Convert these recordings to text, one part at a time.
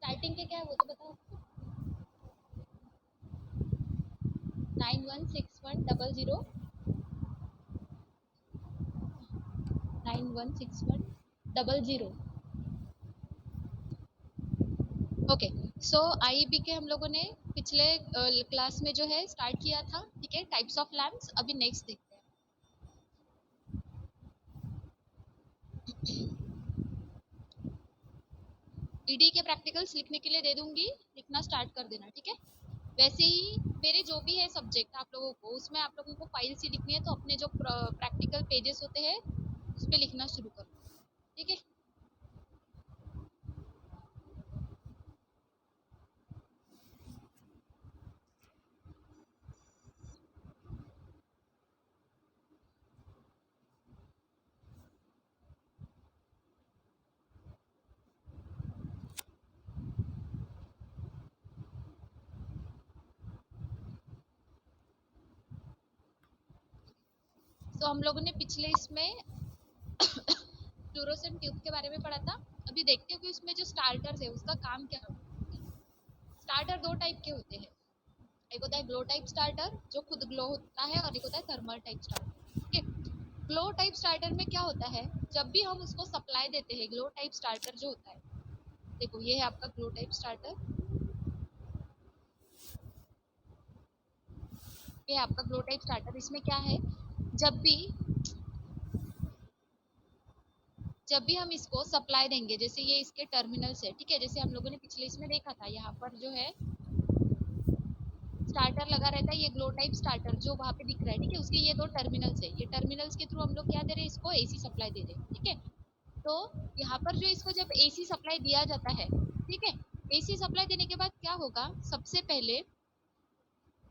Starting के क्या है वो तो बताओ। 916100 916100। ओके। सो आईईबी के हम लोगों ने पिछले क्लास में जो है स्टार्ट किया था, ठीक है, टाइप्स ऑफ लैम्प्स। अभी नेक्स्ट देखते हैं। ईडी के प्रैक्टिकल्स लिखने के लिए दे दूंगी, लिखना स्टार्ट कर देना, ठीक है। वैसे ही मेरे जो भी है सब्जेक्ट आप लोगों को, उसमें आप लोगों को फाइल सी लिखनी है, तो अपने जो प्रैक्टिकल पेजेस होते हैं उस पर लिखना शुरू करो, ठीक है। तो हम लोगों ने पिछले इसमें फ्लोरोसेंट ट्यूब के बारे में पढ़ा था। अभी देखते हो कि उसमें जो स्टार्टर्स है उसका काम क्या होता है। स्टार्टर दो टाइप के होते हैं, एक होता है ग्लो टाइप स्टार्टर जो खुद ग्लो होता है, और एक होता है थर्मल टाइप स्टार्टर, ठीक है। ग्लो टाइप स्टार्टर में क्या होता है, जब भी हम उसको सप्लाई देते हैं, ग्लो टाइप स्टार्टर जो होता है, देखो ये है आपका ग्लो टाइप स्टार्टर, ये है आपका ग्लो टाइप स्टार्टर। इसमें क्या है, जब भी जब भी हम इसको सप्लाई देंगे, जैसे ये इसके टर्मिनल्स है, ठीक है, जैसे हम लोगों ने पिछले इसमें देखा था, यहाँ पर जो है स्टार्टर लगा रहता है, ये ग्लो टाइप स्टार्टर जो वहाँ पे दिख रहा है, ठीक है, उसके ये दो टर्मिनल्स है, ये टर्मिनल्स के थ्रू हम लोग क्या दे रहे हैं, इसको एसी सप्लाई दे रहे हैं, ठीक है। तो यहाँ पर जो इसको जब एसी सप्लाई दिया जाता है, ठीक है, एसी सप्लाई देने के बाद क्या होगा, सबसे पहले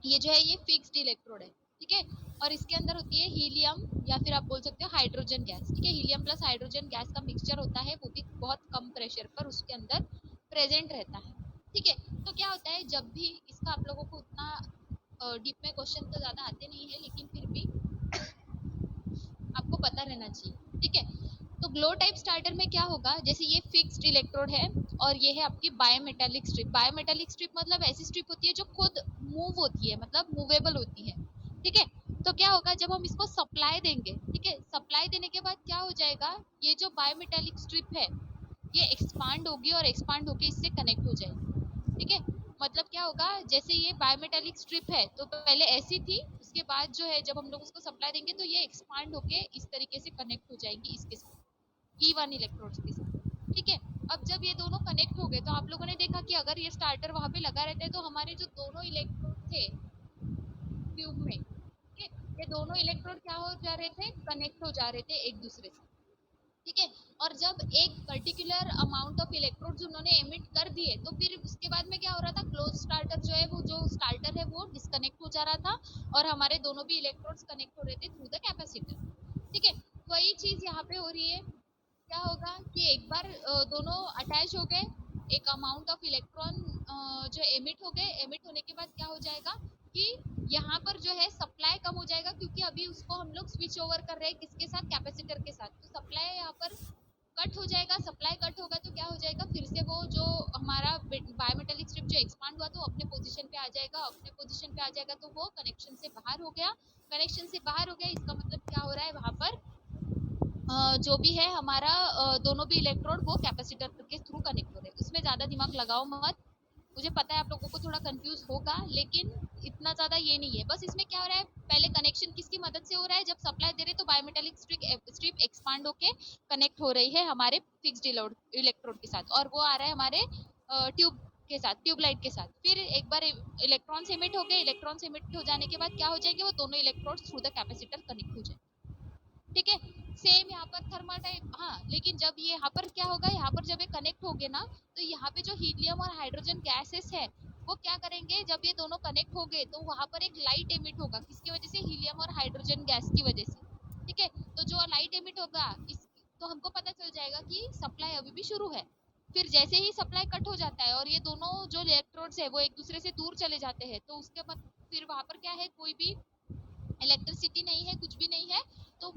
ये जो है ये फिक्स्ड इलेक्ट्रोड है, ठीक है, और इसके अंदर होती है हीलियम या फिर आप बोल सकते हो हाइड्रोजन गैस, ठीक है। हीलियम प्लस हाइड्रोजन गैस का मिक्सचर होता है, वो भी बहुत कम प्रेशर पर उसके अंदर प्रेजेंट रहता है, ठीक है। तो क्या होता है, जब भी इसका आप लोगों को उतना डीप में क्वेश्चन तो ज़्यादा आते नहीं है, लेकिन फिर भी आपको पता रहना चाहिए, ठीक है। तो ग्लो टाइप स्टार्टर में क्या होगा, जैसे ये फिक्स्ड इलेक्ट्रोड है और ये है आपकी बायोमेटालिक स्ट्रिप। बायोमेटालिक स्ट्रिप मतलब ऐसी स्ट्रिप होती है जो खुद मूव होती है, मतलब मूवेबल होती है, ठीक है। तो क्या होगा, जब हम इसको सप्लाई देंगे, ठीक है, सप्लाई देने के बाद क्या हो जाएगा, ये जो बायोमेटालिक स्ट्रिप है ये एक्सपांड होगी और एक्सपांड होके इससे कनेक्ट हो जाएगी, ठीक है। मतलब क्या होगा, जैसे ये बायोमेटालिक स्ट्रिप है तो पहले ऐसी थी, उसके बाद जो है जब हम लोग उसको सप्लाई देंगे तो ये एक्सपांड होके इस तरीके से कनेक्ट हो जाएंगी इसके साथ, ई1 इलेक्ट्रोड्स के साथ, ठीक है। अब जब ये दोनों कनेक्ट हो गए तो आप लोगों ने देखा कि अगर ये स्टार्टर वहां पे लगा रहता है तो हमारे जो दोनों इलेक्ट्रोड थे ट्यूब में, ठीक है, ये दोनों इलेक्ट्रोड क्या हो जा रहे थे, कनेक्ट हो जा रहे थे एक दूसरे से, ठीक है। और जब एक पर्टिकुलर अमाउंट ऑफ इलेक्ट्रोड्स उन्होंने एमिट कर दिए तो फिर उसके बाद में क्या हो रहा था, क्लोज स्टार्टर जो है वो जो स्टार्टर है वो डिस्कनेक्ट हो जा रहा था और हमारे दोनों भी इलेक्ट्रोड्स कनेक्ट हो रहे थे थ्रू द कैपेसिटर, ठीक है। वही चीज यहाँ पे हो रही है, क्या होगा कि एक बार दोनों अटैच हो गए, एक अमाउंट ऑफ इलेक्ट्रॉन जो एमिट हो गए, एमिट होने के बाद क्या हो जाएगा कि यहाँ पर जो है सप्लाई कम हो जाएगा, क्योंकि अभी उसको हम लोग स्विच ओवर कर रहे हैं किसके साथ, कैपेसिटर के साथ। तो सप्लाई यहाँ पर कट हो जाएगा, सप्लाई कट होगा तो क्या हो जाएगा, फिर से वो जो हमारा बायोमेटालिक स्ट्रिप जो एक्सपांड हुआ तो अपने पोजीशन पे आ जाएगा, अपने पोजीशन पे आ जाएगा तो वो कनेक्शन से बाहर हो गया, कनेक्शन से बाहर हो गया, इसका मतलब क्या हो रहा है, वहां पर जो भी है हमारा दोनों भी इलेक्ट्रोड वो कैपेसिटर के थ्रू कनेक्ट हो रहे हैं। उसमें ज़्यादा दिमाग लगाओ मत, मुझे पता है आप लोगों को थोड़ा कंफ्यूज होगा, लेकिन इतना ज़्यादा ये नहीं है। बस इसमें क्या हो रहा है, पहले कनेक्शन किसकी मदद से हो रहा है, जब सप्लाई दे रहे तो बायोमेटालिक स्ट्रिप एक्सपांड होके कनेक्ट हो रही है हमारे फिक्स्ड इलेक्ट्रोड के साथ, और वो आ रहा है हमारे ट्यूब के साथ, ट्यूबलाइट के साथ। फिर एक बार इलेक्ट्रॉन एमिट हो गए, इलेक्ट्रॉन एमिट हो जाने के बाद क्या हो जाएंगे, वो दोनों electrode through the capacitor connect हो जाएंगे, ठीक है। सेम यहाँ पर थर्मल टाइप, हाँ, लेकिन जब ये यहाँ पर क्या होगा, यहाँ पर जब ये कनेक्ट हो गए ना तो यहाँ पे जो हीलियम और हाइड्रोजन गैसेस है वो क्या करेंगे, जब ये दोनों कनेक्ट हो गए तो वहां पर एक लाइट एमिट होगा, किसकी वजह से, हीलियम और हाइड्रोजन गैस की वजह से, ठीक है। तो जो लाइट एमिट होगा इस, तो हमको पता चल जाएगा कि सप्लाई अभी भी शुरू है। फिर जैसे ही सप्लाई कट हो जाता है और ये दोनों जो इलेक्ट्रोड्स है वो एक दूसरे से दूर चले जाते हैं, तो उसके बाद फिर वहां पर क्या है, कोई भी इलेक्ट्रिसिटी नहीं है, कुछ भी नहीं है, तो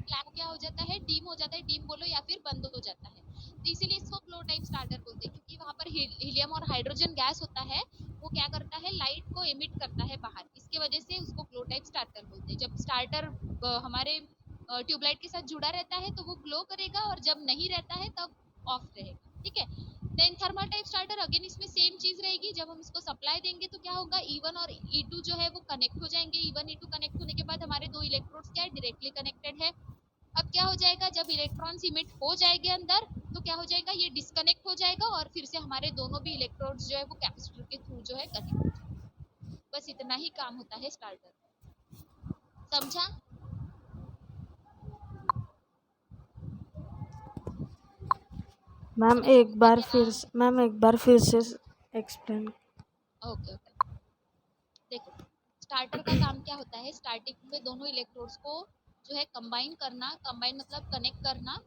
लैम्प क्या हो जाता है, डीम हो जाता है, डीम बोलो या फिर बंद हो जाता है। तो इसीलिए इसको फ्लो टाइप स्टार्टर बोलते हैं, क्योंकि वहां पर हीलियम और हाइड्रोजन गैस होता है वो क्या करता है, लाइट को एमिट करता है बाहर, इसके वजह से उसको ग्लो टाइप स्टार्टर बोलते हैं। जब स्टार्टर हमारे ट्यूबलाइट के साथ जुड़ा रहता है तो वो ग्लो करेगा, और जब नहीं रहता है तब ऑफ रहेगा, ठीक है। Then thermal type starter, again इसमें सेम चीज रहेगी, जब हम इसको सप्लाई देंगे तो क्या होगा, E1 और E2 जो है वो कनेक्ट हो जाएंगे। E1 E2 कनेक्ट होने के बाद हमारे दो इलेक्ट्रोड्स क्या है, डायरेक्टली कनेक्टेड है। अब क्या हो जाएगा, जब इलेक्ट्रॉन्स इमिट हो जाएंगे अंदर तो क्या हो जाएगा, ये डिस्कनेक्ट हो जाएगा और फिर से हमारे दोनों भी इलेक्ट्रोड्स जो है वो कैपेसिटर के थ्रू जो है कनेक्ट हो जाएंगे। बस इतना ही काम होता है स्टार्टर, समझा? मैम समझ एक बार वगैरह? फिर मैम एक बार फिर से एक्सप्लेन। ओके ओके, देखो स्टार्टर का काम क्या होता है, स्टार्टिंग में दोनों इलेक्ट्रोड्स को जो है कंबाइन करना, कंबाइन मतलब कनेक्ट करना,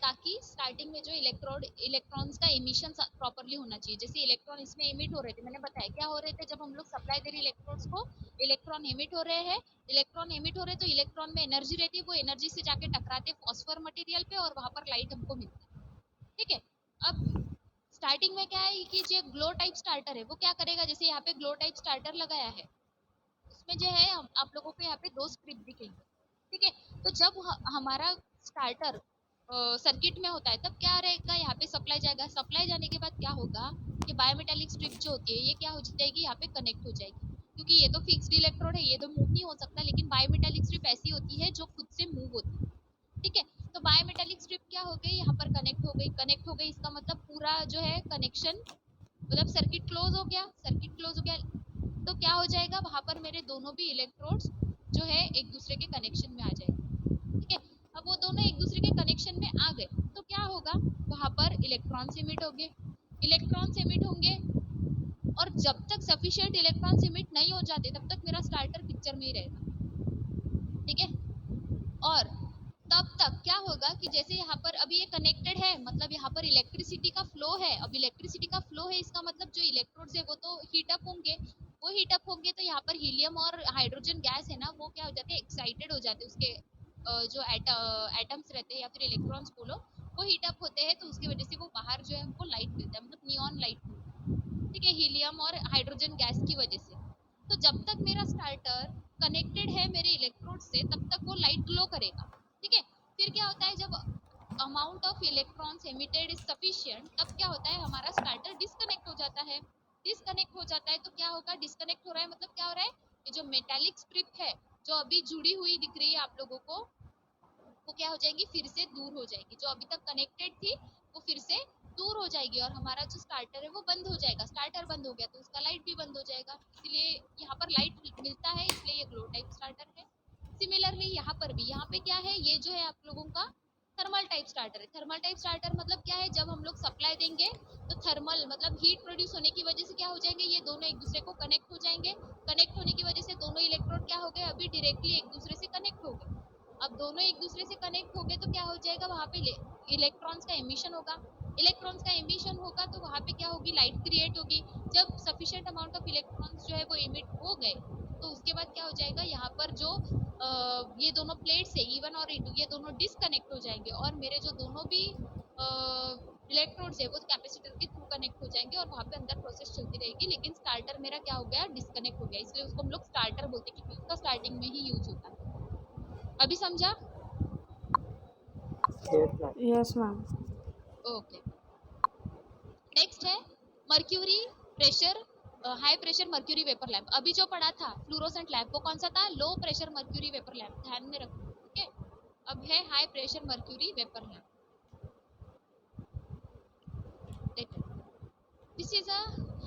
ताकि स्टार्टिंग में जो इलेक्ट्रॉन्स का एमिशन प्रॉपरली होना चाहिए। जैसे इलेक्ट्रॉन इसमें एमिट हो रहे थे, मैंने बताया क्या हो रहे थे, जब हम लोग सप्लाई दे रहे इलेक्ट्रॉन्स को, इलेक्ट्रॉन एमिट हो रहे हैं, इलेक्ट्रॉन एमिट हो रहे तो इलेक्ट्रॉन में एनर्जी रहती है, वो एनर्जी से जाके टकराते फॉस्फर मटेरियल पे और वहां पर लाइट हमको मिलती है, ठीक है। अब स्टार्टिंग में क्या है कि जो ग्लो टाइप स्टार्टर है वो क्या करेगा, जैसे यहाँ पे ग्लो टाइप स्टार्टर लगाया है, उसमें जो है आप लोगों को यहाँ पे दो स्ट्रिप दिखेंगे, ठीक है। तो जब हमारा स्टार्टर सर्किट में होता है तब क्या रहेगा, यहाँ पे सप्लाई जाएगा, सप्लाई जाने के बाद क्या होगा कि बायोमेटालिक स्ट्रिप जो होती है ये क्या हो जाएगी, यहाँ पे कनेक्ट हो जाएगी, क्योंकि ये तो फिक्स्ड इलेक्ट्रोड है, ये तो मूव नहीं हो सकता, लेकिन बायोमेटालिक स्ट्रिप ऐसी होती है जो खुद से मूव होती है, ठीक है। तो बायोमेटालिक स्ट्रिप क्या हो गई, यहाँ पर कनेक्ट हो गई, कनेक्ट हो गई इसका मतलब पूरा जो है कनेक्शन, मतलब सर्किट क्लोज हो गया, सर्किट क्लोज हो गया, तो क्या हो जाएगा, वहां पर मेरे दोनों भी इलेक्ट्रोड्स जो है एक दूसरे के कनेक्शन में आ जाएंगे, ठीक है। अब वो दोनों एक दूसरे के कनेक्शन में आ गए तो क्या होगा, वहां पर इलेक्ट्रॉन्स इमिट होंगे, इलेक्ट्रॉन्स इमिट होंगे, और जब तक सफिशिएंट इलेक्ट्रॉन्स इमिट नहीं हो जाते तब तक मेरा स्टार्टर पिक्चर में ही रहेगा, ठीक है। और तब तक क्या होगा कि जैसे यहाँ पर अभी ये कनेक्टेड है, मतलब यहाँ पर इलेक्ट्रिसिटी का फ्लो है, अब इलेक्ट्रिसिटी का फ्लो है इसका मतलब जो इलेक्ट्रोड्स है वो तो हीट अप होंगे, वो हीट अप होंगे तो यहाँ पर हीलियम और हाइड्रोजन गैस है ना वो क्या हो जाते हैं, एक्साइटेड हो जाते हैं, उसके जो एटम्स रहते हैं या फिर इलेक्ट्रॉन्स बोलो, वो हीट अप होते हैं, तो उसकी वजह से वो बाहर जो है हमको लाइट मिलता है, मतलब नियॉन लाइट मिलता है, ठीक है, हीलियम और हाइड्रोजन गैस की वजह से। तो जब तक मेरा स्टार्टर कनेक्टेड है मेरे इलेक्ट्रोड से तब तक वो लाइट ग्लो करेगा, ठीक है। फिर क्या होता है, जब amount of electrons emitted is sufficient तब क्या होता है, हमारा स्टार्टर डिस्कनेक्ट हो जाता है, डिस्कनेक्ट हो जाता है तो क्या होगा, डिस्कनेक्ट हो रहा है मतलब क्या हो रहा है, ये जो मेटालिक स्ट्रिप है जो अभी जुड़ी हुई दिख रही है आप लोगों को, वो क्या हो जाएगी, फिर से दूर हो जाएगी, जो अभी तक कनेक्टेड थी वो फिर से दूर हो जाएगी, और हमारा जो स्टार्टर है वो बंद हो जाएगा, स्टार्टर बंद हो गया तो उसका लाइट भी बंद हो जाएगा, इसलिए यहाँ पर लाइट मिलता है, इसलिए ये ग्लो टाइप स्टार्टर है। सिमिलरली यहाँ पर भी, यहाँ पे क्या है, ये जो है आप लोगों का थर्मल टाइप स्टार्टर है। थर्मल टाइप स्टार्टर मतलब क्या है, जब हम लोग सप्लाई देंगे तो थर्मल मतलब हीट प्रोड्यूस होने की वजह से क्या हो जाएंगे, ये दोनों एक दूसरे को कनेक्ट हो जाएंगे, कनेक्ट होने की वजह से दोनों इलेक्ट्रोड क्या हो गए, अभी डायरेक्टली एक दूसरे से कनेक्ट हो गए। अब दोनों एक दूसरे से कनेक्ट हो गए तो क्या हो जाएगा, वहां पे इलेक्ट्रॉन्स का एमिशन होगा, इलेक्ट्रॉन्स का एमिशन होगा तो वहां पे क्या होगी, लाइट क्रिएट होगी। जब सफिशिएंट अमाउंट ऑफ इलेक्ट्रॉन्स जो है वो इमिट हो गए तो उसके बाद क्या हो जाएगा, यहाँ पर जो ये दोनों प्लेट्स है E1 और E2 ये दोनों डिसकनेक्ट हो जाएंगे, और मेरे जो दोनों भी इलेक्ट्रोड्स है वो कैपेसिटर के थ्रू कनेक्ट हो जाएंगे, और वहां पे अंदर प्रोसेस चलती रहेगी, लेकिन स्टार्टर मेरा क्या हो गया, डिस्कनेक्ट हो गया, इसलिए उसको हम लोग स्टार्टर बोलते हैं क्योंकि उसका स्टार्टिंग में ही यूज होता है। अभी समझा? Yes ma'am. ओके। नेक्स्ट है mercury pressure, high pressure mercury vapour lamp. अभी जो पढ़ा था फ्लोरोसेंट लैम्प वो कौन सा था, low pressure mercury vapour lamp, ध्यान में रखो, ठीक है। अब है high pressure mercury vapour lamp, देखो this is a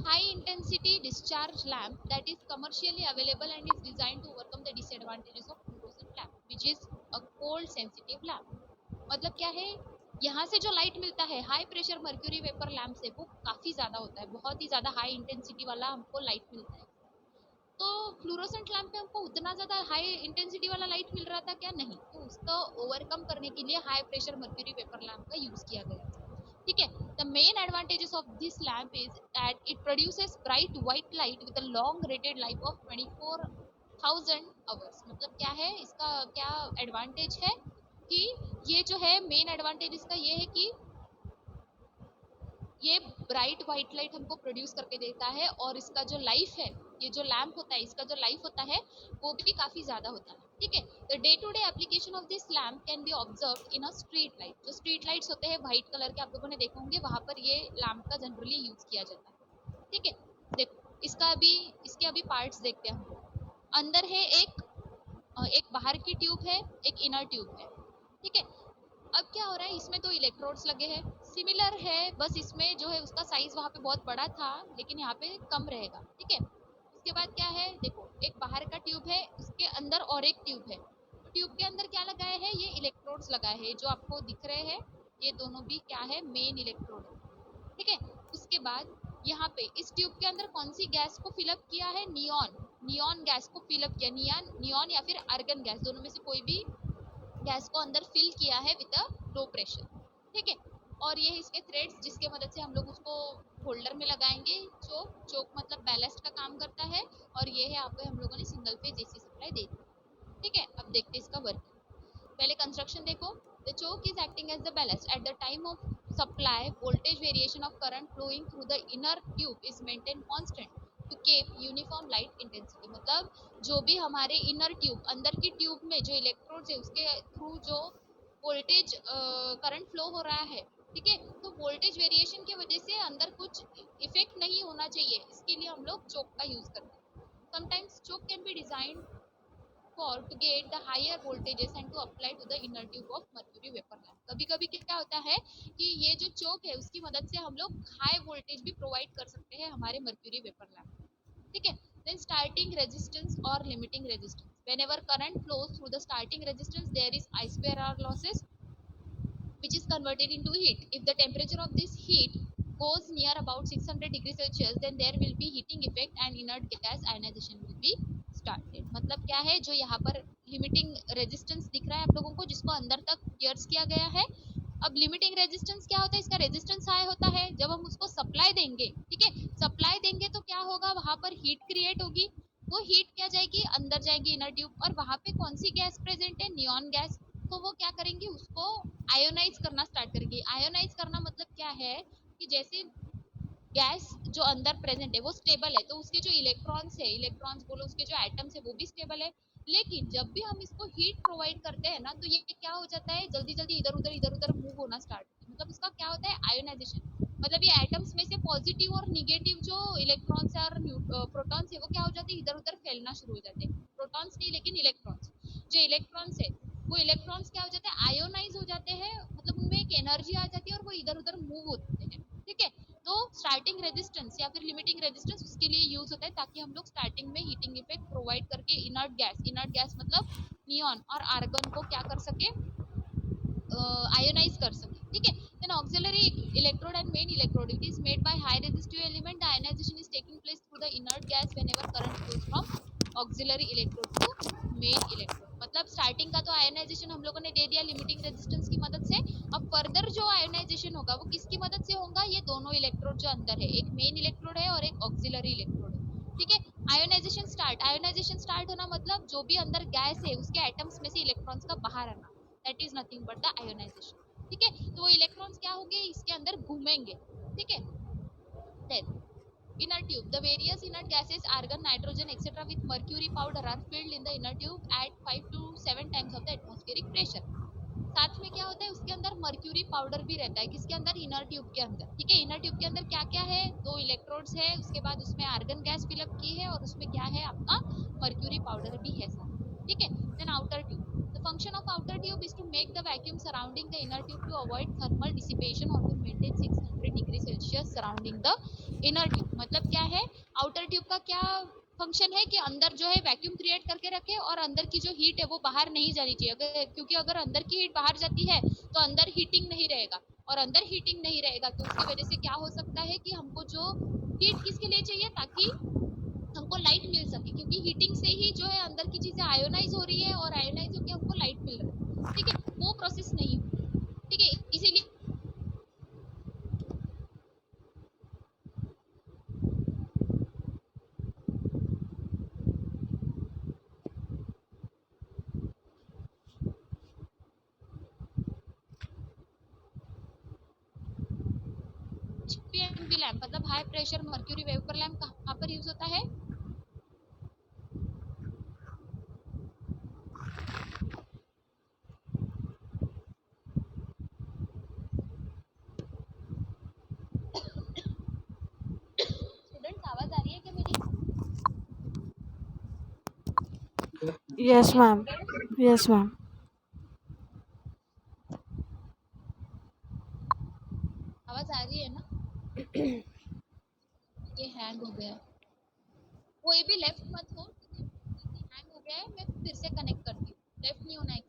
high intensity discharge lamp that is commercially available and is designed to overcome the disadvantages of fluorescent lamp which is a cold sensitive lamp। मतलब क्या है, यहाँ से जो light मिलता है high pressure mercury vapour lamp से वो काफी ज्यादा होता है, बहुत ही ज्यादा हाई इंटेंसिटी वाला हमको लाइट मिलता है। तो फ्लोरोसेंट लैम्प पे हमको उतना ज्यादा हाई इंटेंसिटी वाला लाइट मिल रहा था क्या, नहीं, तो उसको ओवरकम करने के लिए high pressure mercury vapour lamp का यूज किया गया, ठीक है। The main advantages of this lamp is that it produces bright white light with a long rated life of 24,000 hours. मतलब क्या है इसका, क्या एडवांटेज है कि ये जो है मेन एडवांटेज इसका ये है कि ये ब्राइट व्हाइट लाइट हमको प्रोड्यूस करके देता है, और इसका जो लाइफ है, ये जो लैम्प होता है इसका जो लाइफ होता है वो भी काफी ज्यादा होता है। ठीक है, the day to day application of this lamp can be observe in a street light. जो स्ट्रीट लाइट्स होते हैं व्हाइट कलर के, आप लोगों ने देखे होंगे, वहां पर ये लैम्प का जनरली यूज किया जाता है। ठीक है, देखो इसके अभी पार्ट्स देखते हैं हम लोग। अंदर है एक बाहर की ट्यूब है, एक इनर ट्यूब है। ठीक है, अब क्या हो रहा है, इसमें तो इलेक्ट्रोड्स लगे हैं, सिमिलर है, बस इसमें जो है उसका साइज वहां पे बहुत बड़ा था, लेकिन यहाँ पे कम रहेगा। ठीक है, उसके बाद क्या है, देखो एक बाहर का ट्यूब है, उसके अंदर और एक ट्यूब है। तो ट्यूब के अंदर क्या लगाया है, ये इलेक्ट्रोड्स लगाए हैं, जो आपको दिख रहे हैं, ये दोनों भी क्या है, मेन इलेक्ट्रोड है। ठीक है, उसके बाद यहाँ पे इस ट्यूब के अंदर कौन सी गैस को फिलअप किया है, नियॉन नियॉन गैस को फिलअप किया, नियॉन या फिर आर्गन गैस, दोनों में से कोई भी गैस को अंदर फिल किया है विद अ लो प्रेशर। ठीक है, और ये इसके थ्रेड्स जिसके मदद से हम लोग उसको होल्डर में लगाएंगे। चोक, चोक मतलब बैलेस्ट का काम करता है, और ये है आपको हम लोगों ने सिंगल फेज एसी सप्लाई दे दी। ठीक है, अब देखते हैं इसका वर्किंग। पहले कंस्ट्रक्शन देखो। The choke is acting as the ballast at the time of supply. Voltage variation of current flowing through the inner tube is maintain constant to keep uniform light intensity. मतलब जो भी हमारे inner tube, अंदर की tube में जो electrodes है उसके थ्रू जो वोल्टेज करंट फ्लो हो रहा है, ठीक है, तो वोल्टेज वेरिएशन की वजह से अंदर कुछ इफेक्ट नहीं होना चाहिए, इसके लिए हम लोग चोक का यूज करते हैं। Sometimes choke can be designed for to get the higher voltages and to apply to the inner tube of mercury vapor lamp। कभी कभी क्या होता है कि ये जो चोक है उसकी मदद से हम लोग हाई वोल्टेज भी प्रोवाइड कर सकते हैं हमारे मर्क्यूरी वेपर लैम्प। ठीक है, then starting resistance or limiting resistance, whenever current flows through the starting resistance there is I square R losses which is converted into heat. If the temperature of this heat goes near about 600 degrees Celsius, then there will be heating effect and inert gas ionization will be started। मतलब क्या है, जो यहाँ पर limiting resistance दिख रहा है आप लोगों को, जिसको अंदर तक पियर्स किया गया है। अब लिमिटिंग रेजिस्टेंस क्या होता है, इसका रेजिस्टेंस हाई होता है जब हम उसको सप्लाई देंगे। ठीक है, सप्लाई देंगे तो क्या होगा, वहां पर हीट क्रिएट होगी, वो हीट क्या जाएगी, अंदर जाएगी इनर ट्यूब, और वहां पे कौन सी गैस प्रेजेंट है, नियॉन गैस। तो वो क्या करेंगी, उसको आयोनाइज करना स्टार्ट करेंगे। आयोनाइज करना मतलब क्या है कि जैसे गैस जो अंदर प्रेजेंट है वो स्टेबल है, तो उसके जो इलेक्ट्रॉन्स है, इलेक्ट्रॉन्स बोलो, उसके जो एटम्स है वो भी स्टेबल है। लेकिन जब भी हम इसको हीट प्रोवाइड करते हैं ना, तो ये क्या हो जाता है, जल्दी जल्दी इधर उधर मूव होना स्टार्ट, मतलब उसका क्या होता है, आयोनाइजेशन। मतलब ये एटम्स में से पॉजिटिव और निगेटिव जो इलेक्ट्रॉन्स और प्रोटॉन्स है वो क्या हो जाते हैं, इधर उधर फैलना शुरू हो जाते हैं। प्रोटॉन्स नहीं लेकिन इलेक्ट्रॉन्स, जो इलेक्ट्रॉन्स है वो इलेक्ट्रॉन्स क्या हो जाते हैं, आयोनाइज हो जाते हैं, मतलब उनमें एक एनर्जी आ जाती है और वो इधर उधर मूव होते हैं। ठीक है, तो स्टार्टिंग रेजिस्टेंस या फिर लिमिटिंग रेजिस्टेंस उसके लिए यूज होता है, ताकि हम लोग स्टार्टिंग में हीटिंग इफेक्ट प्रोवाइड करके इनर्ट गैस मतलब नियॉन और आर्गन को क्या कर सके, आयोनाइज कर सके। ठीक है, then auxiliary electrode and main electrode, it is made by high resistive element. The ionization is taking place through the inert gas whenever current flows from auxiliary electrode to main electrode। मतलब starting का तो ionisation हम लोगों ने दे दिया limiting resistance की मदद से। अब फर्दर जो आयोनाइजेशन होगा वो किसकी मदद से होगा, ये दोनों इलेक्ट्रोड जो अंदर है, एक मेन इलेक्ट्रोड है और एक ऑक्सिलरी इलेक्ट्रोड है। ठीक है, आयोनाइजेशन स्टार्ट होना मतलब जो भी अंदर गैस है उसके एटम्स में से इलेक्ट्रॉन्स का बाहर आना, that is nothing but the ionization. ठीक है, तो वो इलेक्ट्रॉन्स क्या होंगे, इसके अंदर घूमेंगे। ठीक है, then inner tube, the various inert gases argon, nitrogen etc with mercury powder are filled in the inner tube at 5 to 7 times of the atmospheric pressure। साथ में क्या होता है, उसके अंदर मर्क्यूरी पाउडर भी रहता है, किसके अंदर, इनर ट्यूब के अंदर। ठीक है, इनर ट्यूब के अंदर क्या क्या है, दो इलेक्ट्रोड्स है, उसके बाद उसमें आर्गन गैस फिलअप की है, और उसमें क्या है आपका मर्क्यूरी पाउडर भी है साथ। ठीक है, then outer tube, the function of outer tube is to make the vacuum surrounding the inner tube to avoid thermal dissipation or to maintain 600 degree celsius surrounding the inner tube। मतलब क्या है, outer tube का क्या function है कि अंदर जो है वैक्यूम क्रिएट करके रखे, और अंदर की जो हीट है वो बाहर नहीं जानी चाहिए, क्योंकि अगर अंदर की हीट बाहर जाती है तो अंदर हीटिंग नहीं रहेगा, और अंदर हीटिंग नहीं रहेगा तो उसकी वजह से क्या हो सकता है कि हमको जो हीट किसके लिए चाहिए, ताकि हमको लाइट मिल सके, क्योंकि हीटिंग से ही जो है अंदर की चीजें आयोनाइज हो रही है, और आयोनाइज होकर हमको लाइट मिल रहा है। ठीक है, वो प्रोसेस नहीं हुई। ठीक है, इसीलिए एचपीएमवी लैम्प मतलब high pressure mercury vapour lamp कहाँ पर यूज होता है? स्टूडेंट्स आवाज आ रही है क्या मेरी? Yes, ma'am. Yes, ma'am. आवाज आ रही है ना? ये हैंग हो गया है। कोई भी लेफ्ट मत हो, हैंग हो गया है, मैं फिर से कनेक्ट करती हूँ। लेफ्ट नहीं होना है।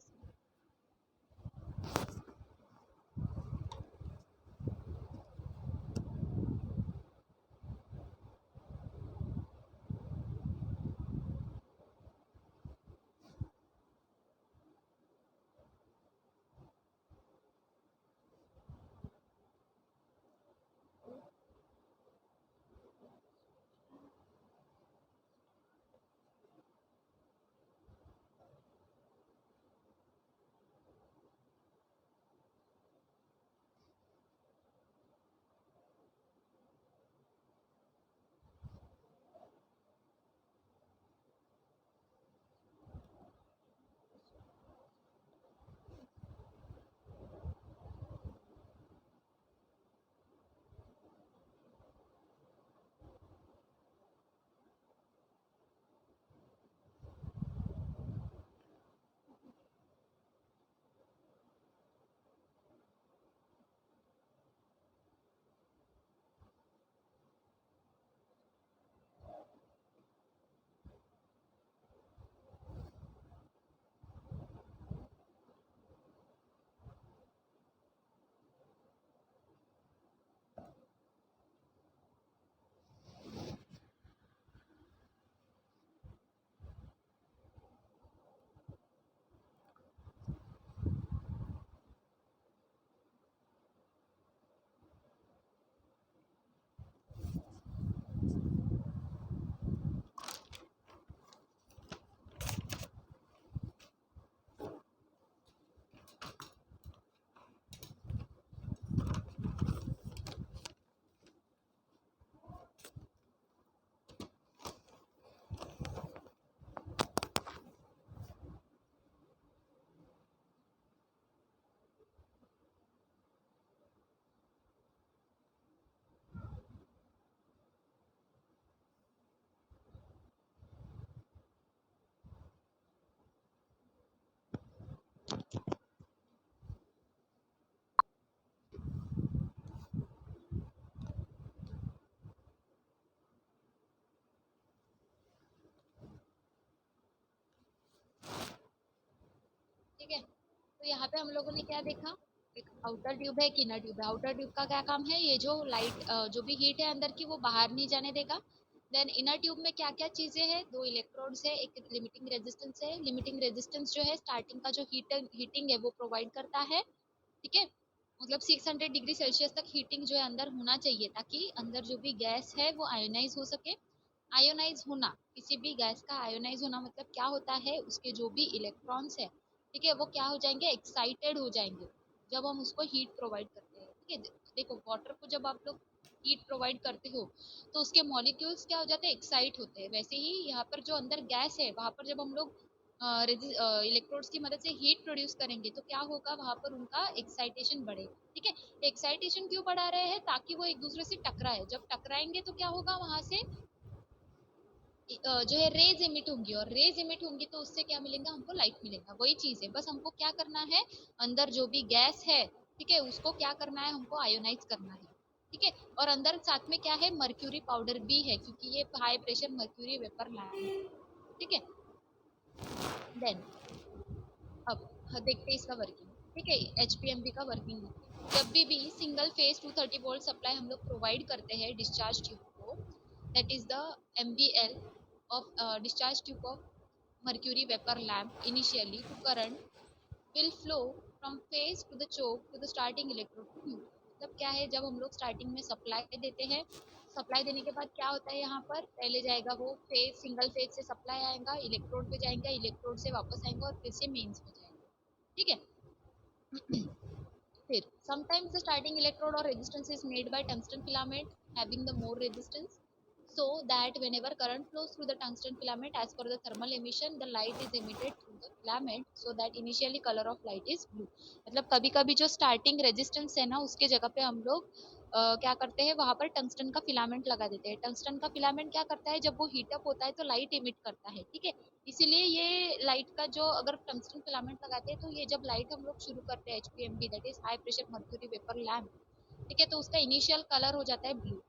ठीक है, तो यहाँ पे हम लोगों ने क्या देखा? एक आउटर ट्यूब है, एक इनर ट्यूब है। आउटर ट्यूब का क्या काम है? ये जो लाइट जो भी हीट है अंदर की वो बाहर नहीं जाने देगा। देन इनर ट्यूब में क्या क्या चीजें हैं? दो इलेक्ट्रोड्स है, एक लिमिटिंग रेजिस्टेंस है। लिमिटिंग रेजिस्टेंस जो है स्टार्टिंग का जो हीटिंग है वो प्रोवाइड करता है। ठीक है, मतलब 600 डिग्री सेल्सियस तक हीटिंग जो है अंदर होना चाहिए ताकि अंदर जो भी गैस है वो आयोनाइज हो सके। आयोनाइज होना, किसी भी गैस का आयोनाइज होना मतलब क्या होता है? उसके जो भी इलेक्ट्रॉन्स है, ठीक है, वो क्या हो जाएंगे? एक्साइटेड हो जाएंगे जब हम उसको हीट प्रोवाइड करते हैं। ठीक है, देखो वाटर को जब आप लोग हीट प्रोवाइड करते हो तो उसके मॉलिक्यूल्स क्या हो जाते हैं? एक्साइट होते हैं। वैसे ही यहाँ पर जो अंदर गैस है वहां पर जब हम लोग इलेक्ट्रोड्स की मदद से हीट प्रोड्यूस करेंगे तो क्या होगा? वहां पर उनका एक्साइटेशन बढ़ेगा। ठीक है, एक्साइटेशन क्यों बढ़ा रहे हैं? ताकि वो एक दूसरे से टकराए। जब टकराएंगे तो क्या होगा? वहां से जो है रेज इमिट होंगी, और रेज इमिट होंगी तो उससे क्या मिलेगा? हमको लाइट मिलेगा। वही चीज है, बस हमको क्या करना है? अंदर जो भी गैस है, ठीक है, उसको क्या करना है? हमको आयोनाइज करना है। ठीक है, और अंदर साथ में क्या है? मर्क्यूरी पाउडर भी है, क्योंकि ये high pressure mercury vapour lamp है। ठीक है, देन अब देखते हैं इसका वर्किंग। ठीक है, एचपीएमवी का वर्किंग। जब भी सिंगल फेज 230 वोल्ट सप्लाई हम लोग प्रोवाइड करते हैं डिस्चार्ज ट्यूब को, that is the MVL of discharge tube of mercury vapor lamp. Initially to current will flow from phase to the choke to the starting electrode to neutral. मतलब क्या है? जब हम लोग स्टार्टिंग में सप्लाई देते हैं, सप्लाई देने के बाद क्या होता है? यहाँ पर पहले जाएगा वो फेज, सिंगल फेज से सप्लाई आएगा, इलेक्ट्रोड पे जाएगा, इलेक्ट्रोड से वापस आएगा और फिर से मेंस पे जाएगा। ठीक है, फिर Sometimes the starting electrode or resistance is made by tungsten filament having the more resistance, so that whenever current flows through the tungsten filament, as per the thermal emission, the light is emitted through the filament, so that initially color of light is blue. मतलब कभी कभी जो starting resistance है ना, उसके जगह पे हम लोग क्या करते हैं, वहां पर टंगस्टन का फिलामेंट लगा देते हैं. टंगस्टन का फिलामेंट क्या करता है, जब वो हीट अप होता है तो लाइट इमिट करता है. ठीक है, इसीलिए ये लाइट का जो अगर टंगस्टन फिलामेंट लगाते हैं, तो ये जब लाइट हम लोग शुरू करते हैं HPMV, that is high pressure mercury vapour lamp, ठीक है, तो उसका इनिशियल कलर हो जाता है ब्लू.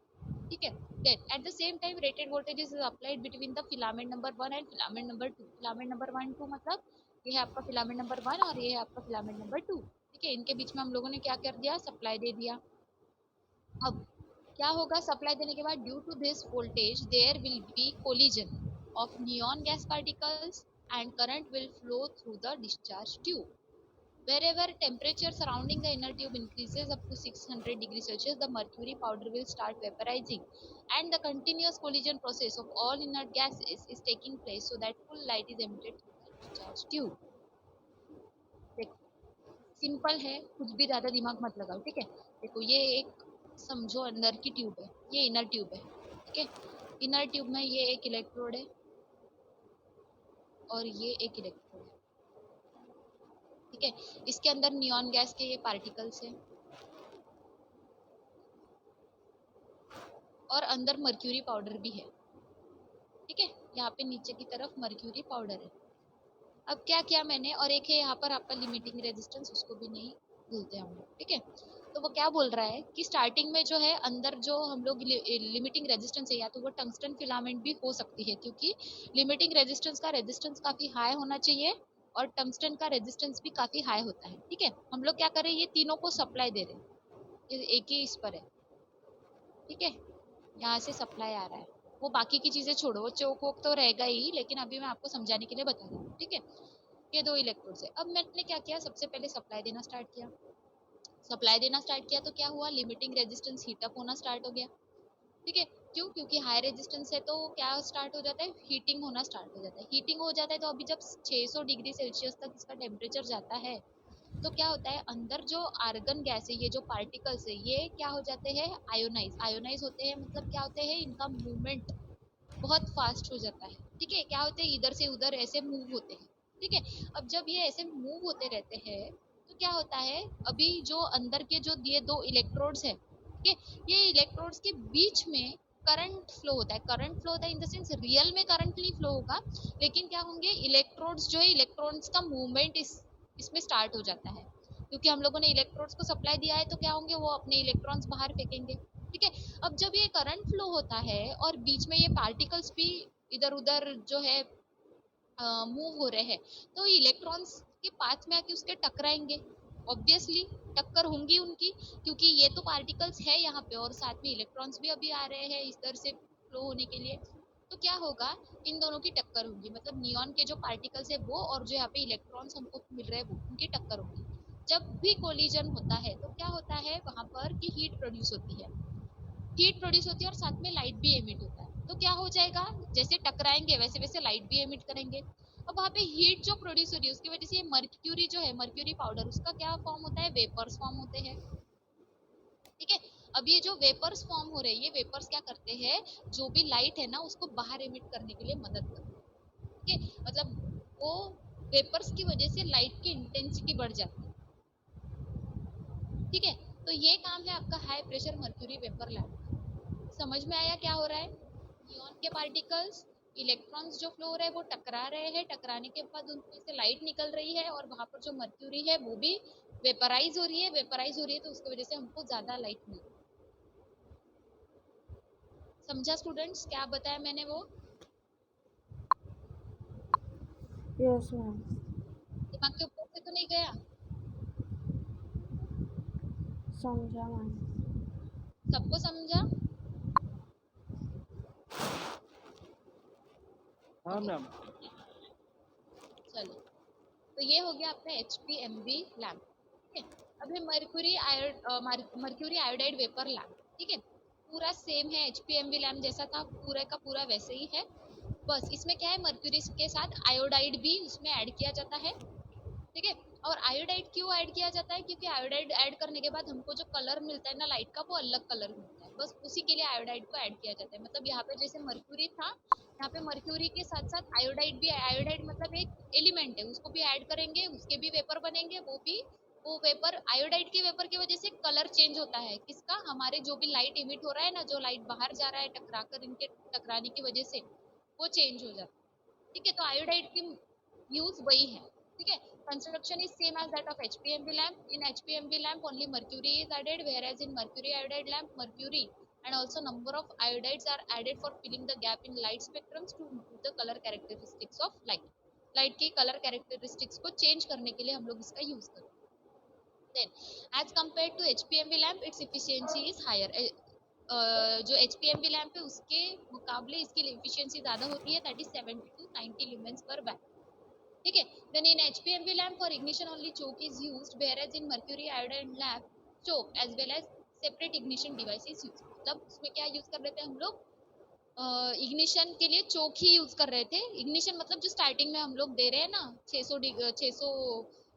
ठीक है, then at the same time rated voltage is applied between the filament number 1 and filament number 2. filament number 1 2 मतलब ये है आपका filament number 1 और ये है आपका filament number 2. ठीक है, इनके बीच में हम लोगों ने क्या कर दिया, सप्लाई दे दिया. अब क्या होगा, सप्लाई देने के बाद due to this voltage there will be collision of neon gas particles and current will flow through the discharge tube. Wherever temperature surrounding the inner tube increases up to 600 degrees Celsius, the mercury powder will start vaporizing, and the continuous collision process of all inert gases is taking place, so that full light is emitted through the discharge tube. Simple है, कुछ भी ज्यादा दिमाग मत लगाओ. ठीक है, देखो ये एक समझो अंदर की ट्यूब है, ये इनर ट्यूब है. ठीक है, इनर ट्यूब में ये एक इलेक्ट्रोड है और ये एक इलेक्ट्रोड है. ठीक है, इसके अंदर नियॉन गैस के ये पार्टिकल्स हैं और अंदर मर्क्यूरी पाउडर भी है. ठीक है, यहाँ पे नीचे की तरफ मर्क्यूरी पाउडर है. अब क्या किया मैंने, और एक है यहाँ पर आपका लिमिटिंग रेजिस्टेंस, उसको भी नहीं भूलते हम लोग. ठीक है, तो वो क्या बोल रहा है कि स्टार्टिंग में जो है अंदर जो हम लोग लिमिटिंग रेजिस्टेंस है, या तो वो टंगस्टन फिलामेंट भी हो सकती है, क्योंकि लिमिटिंग रेजिस्टेंस का रेजिस्टेंस काफी हाई होना चाहिए और टंगस्टन का रेजिस्टेंस भी काफी हाई होता है. ठीक है, हम लोग क्या कर रहे हैं, ये तीनों को सप्लाई दे रहे हैं, ये एक ही इस पर है. ठीक है, यहाँ से सप्लाई आ रहा है, वो बाकी की चीजें छोड़ो, वो चौक वोक तो रहेगा ही, लेकिन अभी मैं आपको समझाने के लिए बता रही हूँ. ठीक है, ये दो इलेक्ट्रोड्स है. अब मैंने क्या किया, सबसे पहले सप्लाई देना स्टार्ट किया. सप्लाई देना स्टार्ट किया तो क्या हुआ, लिमिटिंग रेजिस्टेंस हीटअप होना स्टार्ट हो गया. ठीक है, क्यों, क्योंकि हाई रेजिस्टेंस है तो क्या स्टार्ट हो जाता है, हीटिंग होना स्टार्ट हो जाता है. हीटिंग हो जाता है तो अभी जब 600 डिग्री सेल्सियस तक इसका टेम्परेचर जाता है, तो क्या होता है, अंदर जो आर्गन गैस है, ये जो पार्टिकल्स है, ये क्या हो जाते हैं, आयोनाइज होते हैं. मतलब क्या होते हैं, इनका मूवमेंट बहुत फास्ट हो जाता है. ठीक है, क्या होते हैं, इधर से उधर ऐसे मूव होते हैं. ठीक है, अब जब ये ऐसे मूव होते रहते हैं, तो क्या होता है, अभी जो अंदर के जो ये दो इलेक्ट्रोड्स है, ठीक है, ये इलेक्ट्रोड्स के बीच में करंट फ्लो होता है. करंट फ्लो होता है इन द सेंस रियल में करंट नहीं फ्लो होगा, लेकिन क्या होंगे, इलेक्ट्रोड्स जो है, इलेक्ट्रॉन्स का मूवमेंट इसमें स्टार्ट हो जाता है, क्योंकि हम लोगों ने इलेक्ट्रोड्स को सप्लाई दिया है, तो क्या होंगे, वो अपने इलेक्ट्रॉन्स बाहर फेंकेंगे. ठीक है, अब जब ये करंट फ्लो होता है और बीच में ये पार्टिकल्स भी इधर उधर जो है मूव हो रहे हैं, तो इलेक्ट्रॉन्स के पाथ में आके उसके टकराएंगे. ऑब्वियसली टक्कर होंगी उनकी, क्योंकि ये तो पार्टिकल्स है यहाँ पे और साथ में इलेक्ट्रॉन्स भी अभी आ रहे हैं इस तरह से फ्लो होने के लिए. तो क्या होगा, इन दोनों की टक्कर होगी, मतलब नियॉन के जो पार्टिकल्स है वो और जो यहाँ पे इलेक्ट्रॉन्स हमको मिल रहे हैं वो, उनकी टक्कर होगी. जब भी कोलिजन होता है तो क्या होता है, वहां पर की हीट प्रोड्यूस होती है. हीट प्रोड्यूस होती है और साथ में लाइट भी एमिट होता है. तो क्या हो जाएगा, जैसे टकराएंगे वैसे वैसे लाइट भी एमिट करेंगे. अब वहाँ पे हीट जो प्रोड्यूस हो रही है, उसकी वजह से ये मर्क्यूरी जो है, मर्क्यूरी पाउडर, उसका क्या फॉर्म होता है, वेपर्स फॉर्म होते हैं. ठीक है, अब ये जो वेपर्स फॉर्म हो रहे हैं, ये वेपर्स क्या करते हैं, जो भी लाइट है ना उसको बाहर एमिट करने के लिए मदद करते हैं. ठीक है, मतलब वो वेपर्स की वजह से लाइट की इंटेंसिटी बढ़ जाती है. ठीक है, तो ये काम है आपका high pressure mercury vapour lamp. समझ में आया क्या हो रहा है, नियॉन के पार्टिकल्स, इलेक्ट्रॉन्स जो फ्लो हो रहे हैं वो टकरा रहे हैं, टकराने के बाद उनमें से लाइट निकल रही है और वहां पर जो मर्क्यूरी है वो भी वेपराइज हो रही है, तो उसकी वजह से हमको ज्यादा लाइट मिल रही है. समझा स्टूडेंट्स, क्या बताया मैंने वो, Yes, ma'am. दिमाग के ऊपर से तो नहीं गया, समझा मैम. सबको समझा. हाँ मैम. चलो, तो ये हो गया आपका HPMB लैम्प. ठीक है, अब है मर्क्यूरी आयोडाइड वेपर लैम्प. ठीक है, पूरा सेम है, HPMB लैम्प जैसा था पूरा का पूरा वैसे ही है, बस इसमें क्या है, मर्क्यूरी के साथ आयोडाइड भी उसमें ऐड किया जाता है. ठीक है, और आयोडाइड क्यों ऐड किया जाता है, क्योंकि आयोडाइड ऐड करने के बाद हमको जो कलर मिलता है ना लाइट का, वो अलग कलर मिलता है, बस उसी के लिए आयोडाइड को ऐड किया जाता है। मतलब यहाँ पे जैसे मर्क्यूरी था, यहाँ पे मर्क्यूरी के साथ साथ आयोडाइड भी, आयोडाइड मतलब एक एलिमेंट है, उसको भी ऐड करेंगे, उसके भी वेपर बनेंगे, वो वेपर, आयोडाइड के वेपर की वजह से कलर चेंज होता है किसका, हमारे जो भी लाइट इमिट हो रहा है ना, जो लाइट बाहर जा रहा है टकराकर, इनके टकराने की वजह से वो चेंज हो जाता है। ठीक है, तो आयोडाइड की यूज वही है। ठीक है, construction is same as that of HPMB lamp. In HPMB lamp only mercury is added, whereas in mercury iodide lamp mercury and also number of iodides are added for filling the gap in light spectrums to improve the color characteristics of light. Light की colour characteristics को change करने के लिए हम लोग इसका use करते हैं। Then, as compared to HPMB lamp, its efficiency is higher. जो HPMB लैम्प है उसके मुकाबले इसकी एफिशिएंसी ज्यादा होती है, that is 70 to 90 lumens per watt. ठीक है, then in HPMB lamp for ignition only choke is used, whereas in mercury iodide lamp choke as well as separate ignition device is used. मतलब उसमें क्या use कर रहे थे हम लोग, इग्निशन के लिए चोक ही यूज कर रहे थे। इग्निशन मतलब जो स्टार्टिंग में हम लोग दे रहे हैं ना 600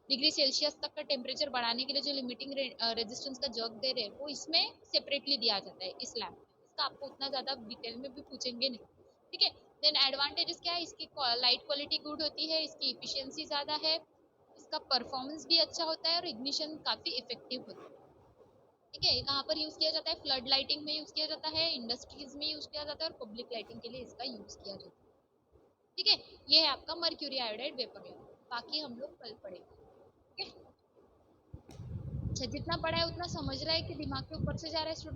डिग्री सेल्सियस तक का टेम्परेचर बढ़ाने के लिए जो लिमिटिंग रेजिस्टेंस का जग दे रहे हैं, वो इसमें सेपरेटली दिया जाता है इस लैम्प में। इसका आपको उतना ज्यादा डिटेल में भी पूछेंगे नहीं। ठीक है, देन एडवांटेजेस क्या है, इसकी लाइट क्वालिटी गुड होती है, इसकी इफिशियंसी ज्यादा है, इसका परफॉर्मेंस भी अच्छा होता है और इग्निशन काफी इफेक्टिव होता है। ठीक है, कहाँ पर यूज किया जाता है, फ्लड लाइटिंग में यूज किया जाता है, इंडस्ट्रीज में यूज किया जाता है और पब्लिक लाइटिंग के लिए इसका यूज किया जाता है। ठीक है, ये है आपका मर्क्यूरी आयोडाइड वेपर लैम्प, बाकी हम लोग कल पढ़ेंगे। ठीक है, अच्छा जितना पढ़ा है उतना समझ रहा है कि दिमाग के ऊपर से जा रहा है स्टूडेंट।